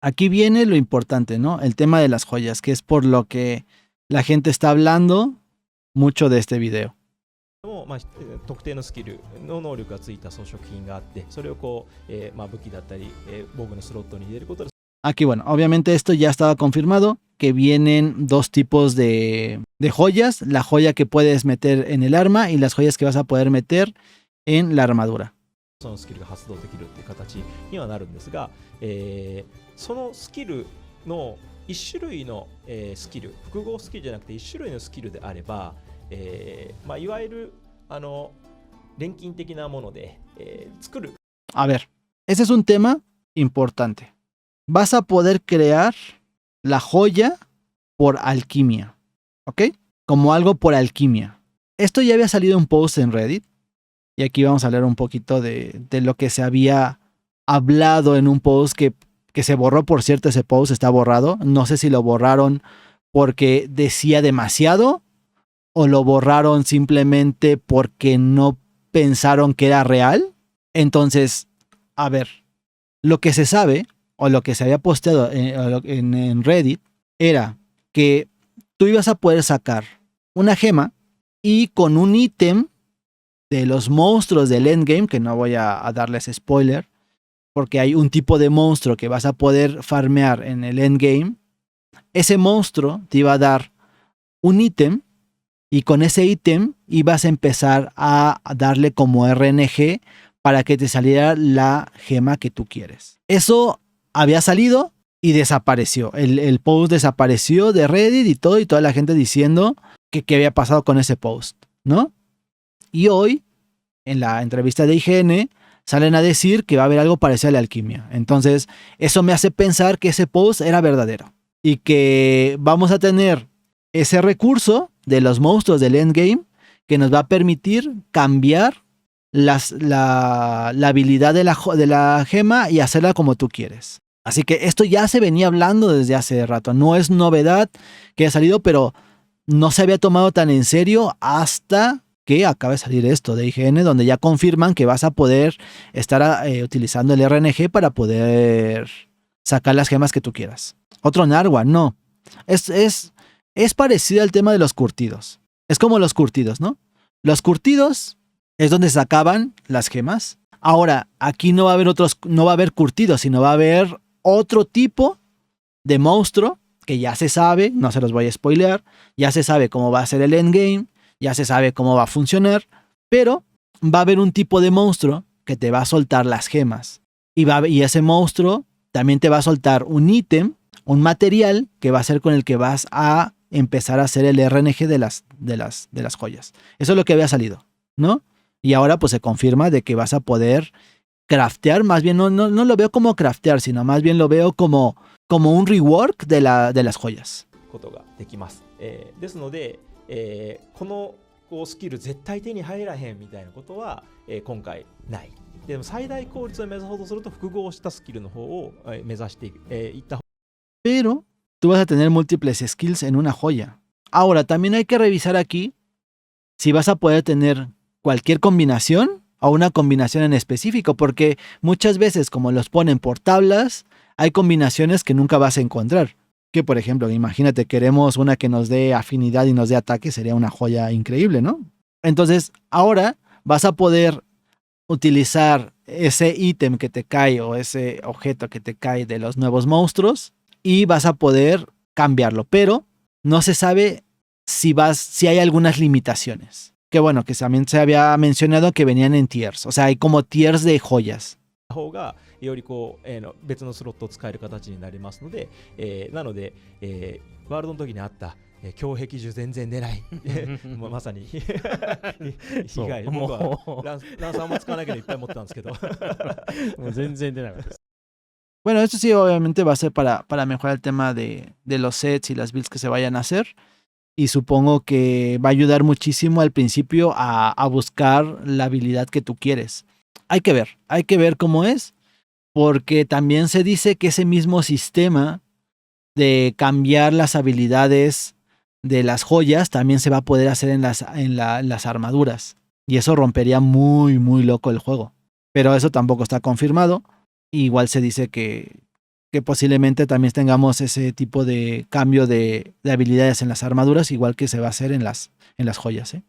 aquí viene lo importante, ¿no? El tema de las joyas, que es por lo que la gente está hablando mucho de este video. もまあ、特定のスキルの能力がついた装飾品があって、それをこう、まあ、武器だったり、防具のスロットに入れることで Aquí, bueno, obviamente esto ya estaba confirmado, que vienen dos tipos de joyas, la joya que puedes meter en el arma y las joyas que vas a poder meter en la armadura. そのスキルが発動できるっていう形にはなるんですが、そのスキルの1種類の、スキル、複合スキルじゃなくて1種類のスキルであれば、まあ、いわゆる錬金的なもので、作る。A ver, ese es un tema importante. Vas a poder crear la joya por alquimia, ¿ok? Como algo por alquimia. Esto ya había salido un post en Reddit. Y aquí vamos a hablar un poquito de lo que se había hablado en un post que se borró, por cierto, ese post está borrado. No sé si lo borraron porque decía demasiado o lo borraron simplemente porque no pensaron que era real. Entonces, a ver, lo que se sabe o lo que se había posteado en Reddit era que tú ibas a poder sacar una gema y con un ítem de los monstruos del endgame, que no voy a darles spoiler, porque hay un tipo de monstruo que vas a poder farmear en el endgame. Ese monstruo te iba a dar un ítem y con ese ítem ibas a empezar a darle como RNG para que te saliera la gema que tú quieres. Eso había salido y desapareció. El post desapareció de Reddit y todo, y toda la gente diciendo que qué había pasado con ese post, ¿no? Y hoy, en la entrevista de IGN, salen a decir que va a haber algo parecido a la alquimia. Entonces, eso me hace pensar que ese post era verdadero. Y que vamos a tener ese recurso de los monstruos del endgame que nos va a permitir cambiar la habilidad de la gema y hacerla como tú quieres. Así que esto ya se venía hablando desde hace rato. No es novedad que haya salido, pero no se había tomado tan en serio hasta que acaba de salir esto de IGN, donde ya confirman que vas a poder estar utilizando el RNG para poder sacar las gemas que tú quieras. Otro Narwa, no. Es parecido al tema de los curtidos. Es como los curtidos, ¿no? Los curtidos es donde sacaban las gemas. Ahora, aquí no va a haber curtidos, sino va a haber otro tipo de monstruo que ya se sabe, no se los voy a spoilear, ya se sabe cómo va a ser el endgame, ya se sabe cómo va a funcionar, pero va a haber un tipo de monstruo que te va a soltar las gemas. Y ese monstruo también te va a soltar un ítem, un material que va a ser con el que vas a empezar a hacer el RNG de las joyas. Eso es lo que había salido, ¿no? Y ahora pues se confirma de que vas a poder craftear, más bien no lo veo como craftear, sino más bien lo veo como un rework de las joyas. ことができます。ですので、このスキル絶対手に入らへんみたいなことは、今回ない。でも最大効率を目指そうとすると複合したスキルの方を、目指していった方。 Pero tú vas a tener múltiples skills en una joya. Ahora, también hay que revisar aquí si vas a poder tener cualquier combinación o una combinación en específico, porque muchas veces, como los ponen por tablas, hay combinaciones que nunca vas a encontrar. Que, por ejemplo, imagínate, queremos una que nos dé afinidad y nos dé ataque, sería una joya increíble, ¿no? Entonces, ahora vas a poder utilizar ese ítem que te cae o ese objeto que te cae de los nuevos monstruos y vas a poder cambiarlo, pero no se sabe si hay algunas limitaciones. Que bueno, que también se había mencionado que venían en tiers, o sea, hay como tiers de joyas. 方がよりこう、別のスロットを使える形になりますので、なので、ワールドの時にあった、強壁樹全然出ないもうまさに被害僕はランサーも使わなきゃいっぱい持ってたんですけどもう全然出なかったです。 Bueno, esto sí obviamente va a ser para mejorar el tema de los sets y las builds que se vayan a hacer. Y supongo que va a ayudar muchísimo al principio a buscar la habilidad que tú quieres. Hay que ver cómo es, porque también se dice que ese mismo sistema de cambiar las habilidades de las joyas también se va a poder hacer en las armaduras. Y eso rompería muy, muy loco el juego. Pero eso tampoco está confirmado. Igual se dice que que posiblemente también tengamos ese tipo de cambio de habilidades en las armaduras, igual que se va a hacer en las joyas, ¿eh?